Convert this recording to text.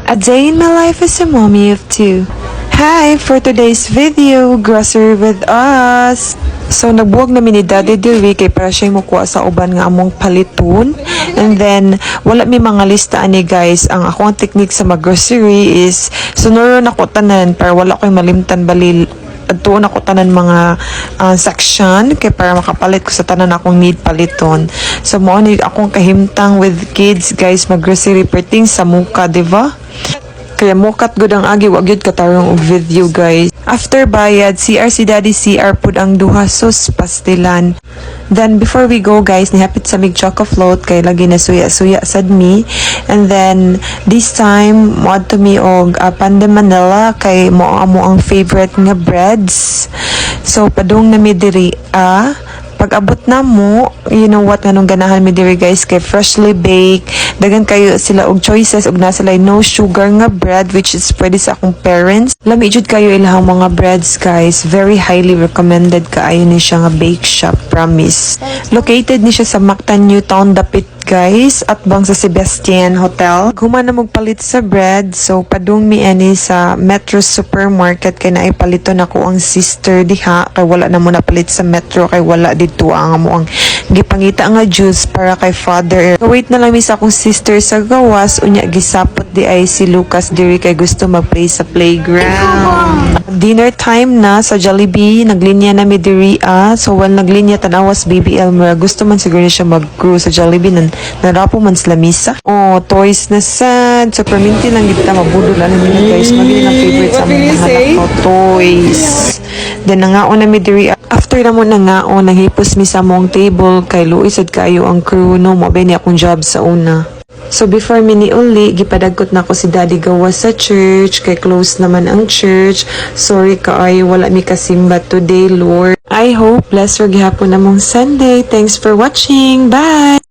A day in my life as a mommy of two. Hi! For today's video, grocery with us. So, nagbuwag namin ni Daddy Diri kay para siya mukuha sa uban nga among paliton. And then, wala mi mga listaan ni guys. Ang akong technique sa mag-grocery is sunuron ako tanan para wala ko'y malimtan balil at tuon ako tanan mga section kay para makapalit ko sa tanan akong need paliton. So mo ni akong kahimtang with kids guys mag-grocery perting sa muka, diba? Kaya mukat gud ang agi wa gyud katarong og video guys. After bayad, CR si Daddy CR pud ang duha sus pastilan. Then before we go guys, nihapit sa mig choco float kay lagi na suya-suya sad mi. And then this time mo to mi og Panda Manila kay mo ang favorite nga breads. So padung na mi diri pag abot na mo, you know what nganong ganahan mi diri guys kay freshly baked. Dagan kayo sila og choices og na sila no sugar nga bread which is pwede sa akong parents. Lami jud kayo ilahang mga breads guys. Very highly recommended kaayo ni siya nga bake shop, promise. Located ni siya sa Mactan, Newtown, Dapit guys at bang sa Sebastian Hotel. Human na magpalit sa bread, so padung mi ani sa Metro Supermarket kay naipalito na ko ang sister diha kay wala na mo napalit sa Metro kay wala dito ang mo ang gipangita nga juice para kay father. So, wait na lang mi sa akong sister sa gawas unya gisapot di ay si Lucas diri kay gusto magplay sa playground. Dinner time na sa Jollibee, naglinya na mi diri so while naglinya tanawas BBL mura gusto man siguro siya mag-crew sa Jollibee narapo man sila misa. Oh, toys na sad. So, perminti lang kita mabudol. Alam mo guys, magiging ang favorite sa mga anak toys. Then, nangaon na mi diri. After na mo nangaon, nanghipos mi sa mong table. Kay luisad kayo ang crew, no? Mabay niya akong job sa una. So, before mi ni uli, gipadagkot na ako si Daddy gawas sa church. Kay close naman ang church. Sorry kaayo, wala mi kasimba today, Lord. I hope bless your gihapon namong Sunday. Thanks for watching. Bye!